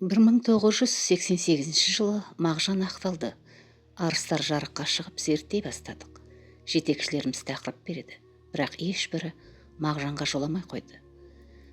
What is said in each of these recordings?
1988 жылы Мағжан ақталды. Арыстар жарыққа шығып зерттей бастадық. Жетекшілеріміз тақырып береді, бірақ ешбірі Мағжанға жоламай қойды.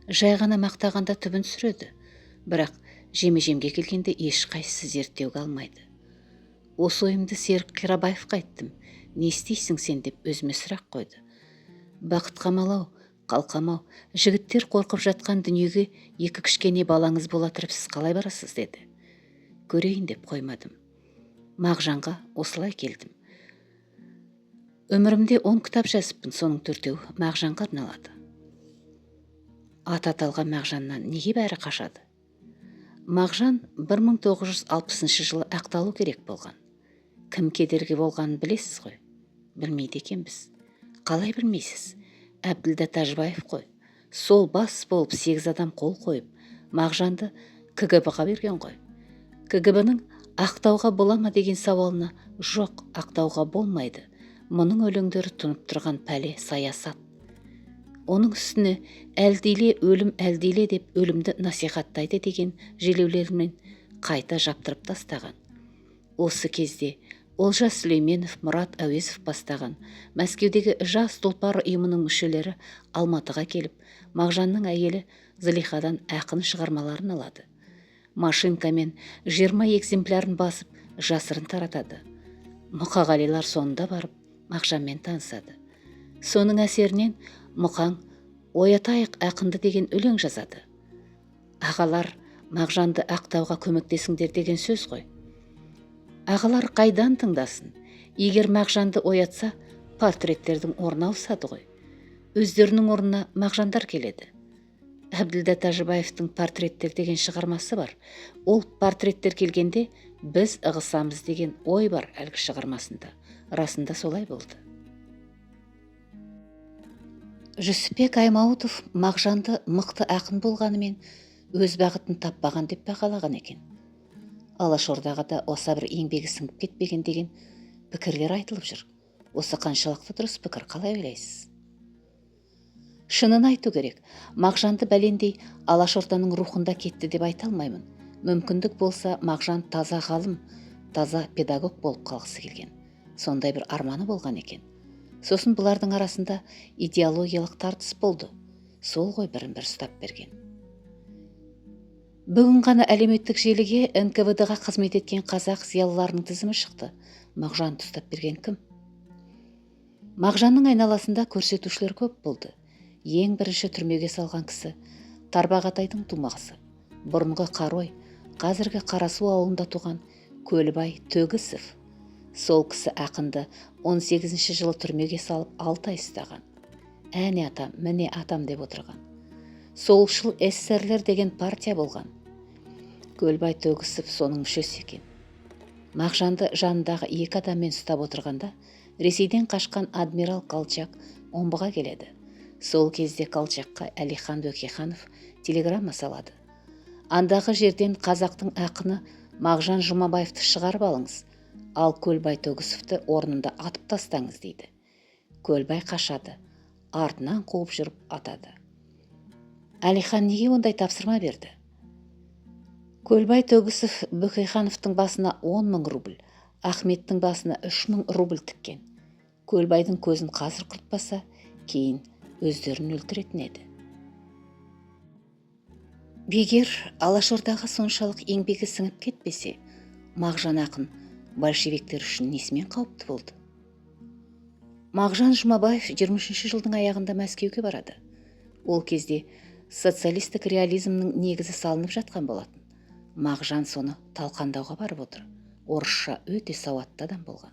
Жай ғана мақтағанда түбін сүреді, бірақ жеме-жемге келгенде ешқайсысы зерттеуге алмайды. Осы ойымды Серік Қирабаевқа айттым. Не істейсің сен деп өзіме сұрақ қойды. Бақыт қамалау, қалқамау, жігіттер қорқып жатқан дүниеге екі кішкене балаңыз бола тұрып сіз қалай барасыз деді. Көрейін деп қоймадым. Мағжанға осылай келдім. Өмірімде 10 кітап жазыппын, соның 4-еуі Мағжанға арналады. Аты аталған Мағжаннан неге бәрі қашады? Мағжан 1960 жылы ақталу керек болған. Кім кедергі болғанын білесіз ғой? Білмейді екенбіз. Қалай білмейсіз? Әбділда Тәжібаев қой. Сол бас болып 8 адам қол қойып, Мағжанды КГБ-ға берген ғой. КГБ-ның ақтауға бола ма деген сауалына жоқ, ақтауға болмайды. Мұның өлеңдері тұнып тұрған пәле саясат. Оның үстіне әлдиле өлім әлдиле деп өлімді насихаттайды деген желеулермен қайта жаптырып тастаған. Осы кезде Олжас Сүлейменов, Мұрат Әуезов бастаған Мәскеудегі жас тұлпар ұйымының мүшелері Алматыға келіп, Мағжанның әйелі Зылихадан ақын шығармаларын алады. Машинкамен 20 экземплярын басып, жасырын таратады. Мұқағалилар сонда барып, Мағжанмен танысады. Соның әсерінен Мұқаң «Оятайық ақынды» деген өлең жазады. Ағалар Мағжанды ақтауға көмектесіңдер деген сөз ғой. Ағалар қайдан тыңдасын? Егер Мағжанды оятса, портреттердің орны ауысады ғой. Өздерінің орнына Мағжандар келеді. Әбділда Тәжібаевтың портреттер деген шығармасы бар. Ол портреттер келгенде біз ығысамыз деген ой бар әлгі шығармасында. Расында солай болды. Жүсіпбек Аймауытов Мағжанды мықты ақын болғанымен өз бағытын таппаған деп бағалаған екен. Алашордаға да оса бір еңбегі сіңіп кетпеген деген пікірлер айтылып жүр. Осы қаншалықты дұрыс пікір, қалай ойлайсыз? Шынын айту керек, Мағжанды бәлендей Алашорданың рухында кетті деп айта алмаймын. Мүмкіндік болса, Мағжан таза ғалым, таза педагог болып қалғысы келген. Сондай бір арманы болған екен. Сосын бұлардың арасында идеологиялық тартыс болды. Сол ғой бірін-бір ұстап берген. Бүгін ғана әлеуметтік желіге НКВД-ға қызмет еткен қазақ зиялыларының тізімі шықты. Мағжанды ұстап берген кім? Мағжанның айналасында көрсетушілер көп болды. Ең бірінші түрмеге салған кісі Тарбағатайдың тумағысы, бұрынғы Қарой, қазіргі Қарасу ауылында туған Көлбай Төгісов. Сол кісі ақынды 18 жылы түрмеге салып 6 ай ұстаған. Әне атам, міне атам деп отырған. Солшыл эсерлер деген партия болған. Көлбай Төгісов соның мүшесі екен. Мағжанды жанындағы 2 адаммен ұстап отырғанда Ресейден қашқан адмирал Колчак омбыға келеді. Сол кезде Колчакқа Әлихан Бөкейханов телеграмма салады. Андағы жерден қазақтың ақыны Мағжан Жұмабаевты шығарып алыңыз, ал Көлбай Төгісовті орнында атып тастаңыз дейді. Көлбай қашады, артынан қуып жүріп атады. Әлихан неге ондай тапсырма берді? Көлбай Төгісов Бөкейхановтың басына 10 000 рубль, Ахметтің басына 3 000 рубль тіккен. Көлбайдың көзін қазір құртпаса, кейін өздерін өлтіретін еді. Егер Алашордаға соншалық еңбегі сіңіп кетпесе, Мағжан ақын большевиктер үшін несімен қауіпті болды? Мағжан Жұмабаев 23 жылдың аяғында Мәскеуге барады. Ол кезде социалистік реализмнің негізі салынып жатқан болатын. Мағжан соны талқандауға барып отыр. Орысша өте сауатты адам болған.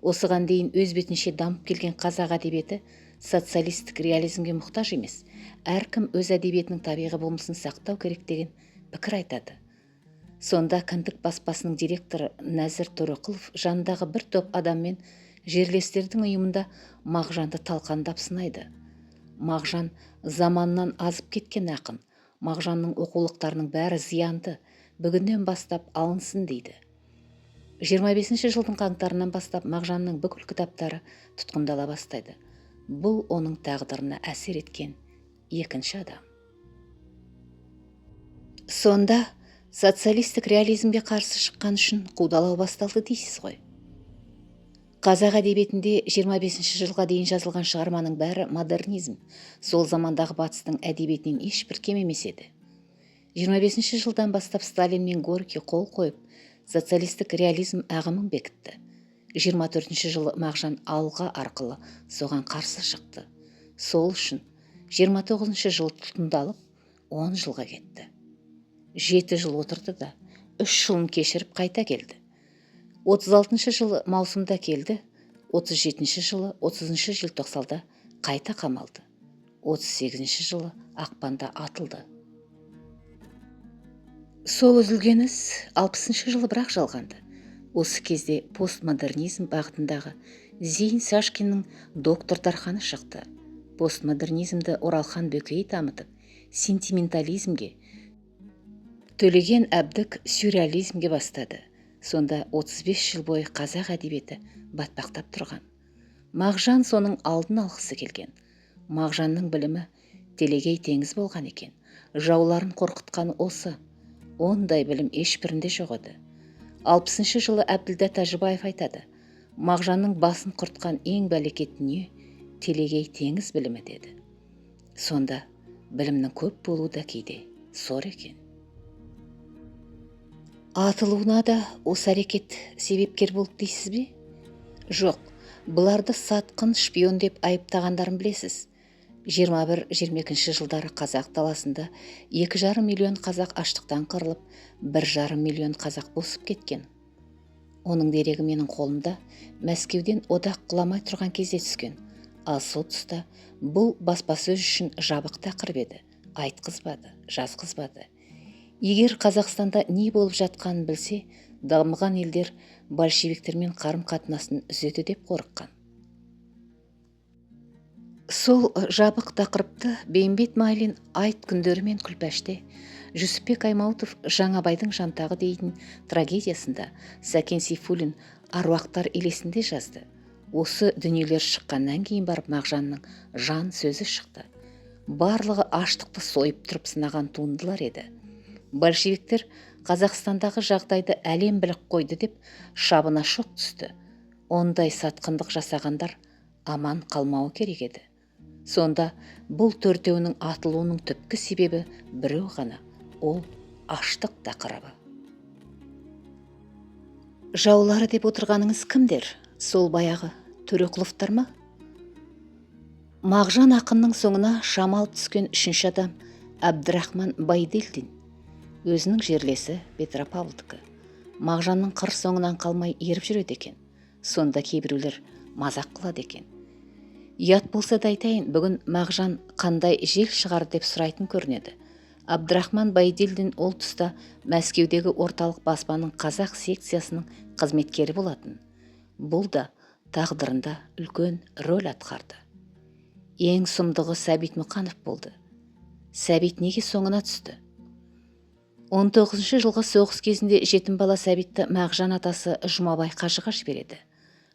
Осыған дейін өз бетінше дамып келген қазақ әдебиеті социалистік реализмге мұқтаж емес. Әркім өз әдебиетінің табиғи болмысын сақтау керек деген пікір айтады. Сонда Кіндік баспасының директоры Нәзір Төреқұлов жанындағы бір топ адаммен жерлестердің ұйымында Мағжанды талқандап сынайды. Мағжан заманнан азып кеткен ақын. Мағжанның оқулықтарының бәрі зиянды, бүгіннен бастап алынсын дейді. 25 жылдың қаңтарынан бастап Мағжанның бүкіл кітаптары тұтқындала бастайды. Бұл оның тағдырына әсер еткен екінші адам. Сонда Социалистік реализмге қарсы шыққан үшін қудалау басталды дейсіз ғой. Қазақ әдебиетінде 25 жылға дейін жазылған шығарманың бәрі модернизм, сол замандағы батыстың әдебиетінен ешбір кем емес еді. 25 жылдан бастап Сталин мен Горький қол қойып, социалистік реализм ағымын бекітті. 24 жылы Мағжан алға арқылы соған қарсы шықты. Сол үшін 29 жыл тұтқындалып, 10 жылға кетті. 7 жыл отырды да, 3 жылын кешіріп қайта келді. 36 жылы маусымда келді, 37 жылы 30 желтоқсанда қайта қамалды. 38 жылы ақпанда атылды. Сол үзілген іс 60 жылы бірақ жалғанды. Осы кезде постмодернизм бағытындағы Зейн Сашкиннің доктор дарханы шықты. Постмодернизмді Оралхан Бөкей дамытып, сентиментализмге, Төлеген Әбдік сюрреализмге бастады. Сонда 35 жыл бойы қазақ әдебиеті батпақтап тұрған. Мағжан соның алдын алғысы келген. Мағжанның білімі телегей теңіз болған екен. Жауларын қорқытқан осы. Ондай білім ешбірінде жоқ еді. 60 жылы Әбділда Тәжібаев айтады: Мағжанның басын құртқан ең бәлекет дүние телегей теңіз білімі деді. Сонда білімнің көп болуы да кейде зор екен. Атылуына да осы әрекет себепкер болды дейсіз бе? Жоқ, бұларды сатқын, шпион деп айыптағандарын білесіз. 21-22 жылдары қазақ даласында 2,5 миллион қазақ аштықтан қырылып, 1,5 миллион қазақ босып кеткен. Оның дерегі менің қолымда Мәскеуден одақ құламай тұрған кезде түскен. Ал сол тұста бұл баспасөз үшін жабық тақырып еді. Айтқызбады, жазғызбады. Егер Қазақстанда не болып жатқанын білсе, дамыған елдер большевиктермен қарым-қатынасын үзеді деп қорыққан. Сол жабық тақырыпты Бейімбет Майлин айт күндері мен Күлпәште, Жүсіпбек Аймауытов Жаңабайдың жантағы дейтін трагедиясында, Сәкен Сейфуллин аруақтар елесінде жазды. Осы дүниелер шыққаннан кейін барып Мағжанның жан сөзі шықты. Барлығы аштықты сойып тұрып сынаған туындылар еді. Большевиктер Қазақстандағы жағдайды әлем біліп қойды деп шабына шоқ түсті. Ондай сатқындық жасағандар аман қалмауы керек еді. Сонда бұл төртеуінің атылуының түпкі себебі біреу ғана, ол аштық тақырыбы. Жаулары деп отырғаныңыз кімдер? Сол баяғы Төреқұловтар ма? Мағжан ақынның соңына шамал түскен үшінші адам Әбдірахман Байділдин. Өзінің жерлесі Петропавлдікі. Мағжанның қыр соңынан қалмай еріп жүреді екен. Сонда кейбіреулер мазақ қылады екен. Ұят болса да айтайын, бүгін Мағжан қандай жел шығар деп сұрайтын көрінеді. Әбдірахман Байділдин ол тұста Мәскеудегі орталық баспаның қазақ секциясының қызметкері болатын. Бұл да тағдырында үлкен рөл атқарды. Ең сұмдығы Сәбит Мұқанов болды. Сәбит неге соңына түсті? 19 жылғы соғыс кезінде жетім бала Сәбитті Мағжан атасы Жұмабай қажыға жібереді.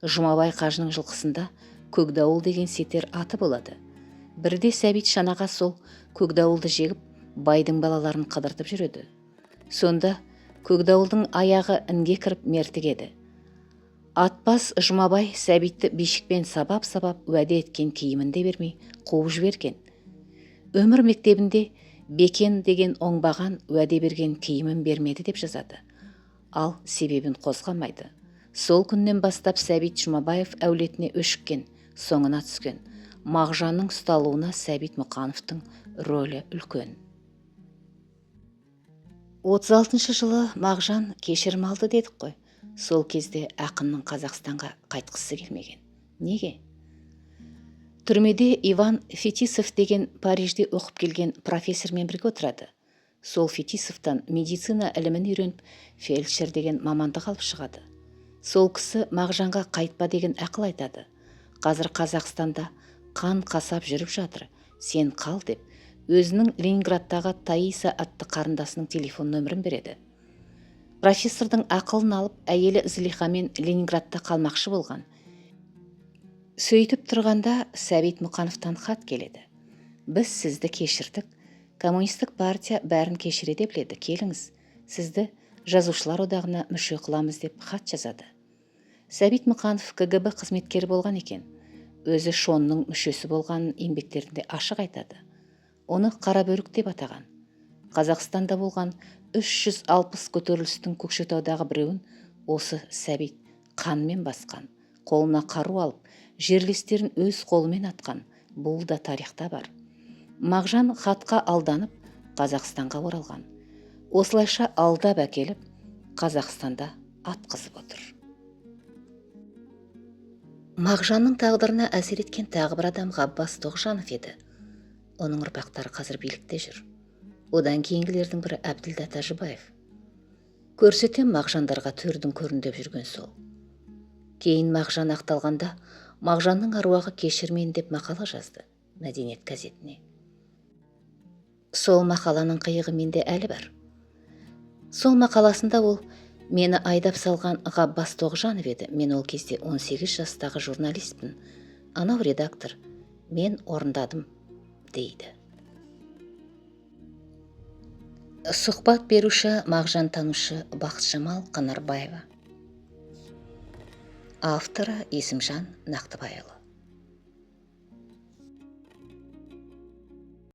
Жұмабай қажының жылқысында Көкдауыл деген сетер аты болады. Бірде Сәбит шанаға сол Көкдауылды жегіп, байдың балаларын қыдыртып жүреді. Сонда Көкдауылдың аяғы інге кіріп мертігеді. Атбас Жұмабай Сәбитті бишікпен сабап-сабап уәде еткен киімін де бермей қуып жіберген. Өмір мектебінде Бекен деген оңбаған уәде берген киімін бермеді деп жазады. Ал себебін қозғамайды. Сол күннен бастап Сәбит Жұмабаев әулетіне өшіккен, соңына түскен. Мағжанның ұсталуына Сәбит Мұқановтың рөлі үлкен. 36 жылы Мағжан кешірім алды дедік қой. Сол кезде ақынның Қазақстанға қайтқысы келмеген. Неге? Түрмеде Иван Фетисов деген Парижде оқып келген профессормен бірге отырады. Сол Фетисовтан медицина ілімін үйреніп, фельдшер деген мамандық алып шығады. Сол кісі Мағжанға қайтпа деген ақыл айтады. Қазір Қазақстанда қан қасап жүріп жатыр, сен қал деп, өзінің Ленинградтағы Таиса атты қарындасының телефон нөмірін береді. Профессордың ақылын алып, әйелі Зылихамен Ленинградта қалмақшы болған. Сөйтіп тұрғанда Сәбит Мұқановтан хат келеді. Біз сізді кешірдік, коммунистік партия бәрін кешіре деп біледі, келіңіз. сізді жазушылар одағына мүше қыламыз деп хат жазады. Сәбит Мұқанов КГБ қызметкері болған екен. Өзі шонның мүшесі болғанын еңбектерінде ашық айтады. Оны Қарабөрік деп атаған. Қазақстанда болған 360 көтерілістің Көкшетаудағы біреуін осы Сәбит қанмен басқан, қолына қару алып, жерлестерін өз қолымен атқан. Бұл да тарихта бар. Мағжан хатқа алданып, Қазақстанға оралған. Осылайша алдап әкеліп, Қазақстанда атқызып отыр. Мағжанның тағдырына әсер еткен тағы бір адам Ғаббас Тоғжанов еді. Оның ұрпақтары қазір билікте жүр. Одан кейінгілердің бірі Әбділда Тәжібаев. Көрсетем Мағжандарға төрдің көріндеп жүрген сол. Кейін Мағжан ақталғанда, Мағжанның аруағы кешірмен деп мақала жазды Мәдениет газетіне. Сол мақаланың қиығы менде әлі бар. Сол мақаласында ол мені айдап салған Ғаббас Тоғжанов еді. Мен ол кезде 18 жастағы журналистпін. Анау редактор, мен орындадым, дейді. Сұхбат беруші Мағжан танушы Бақытжамал Қанарбаева. Авторы Есімжан Нақтыбайұлы.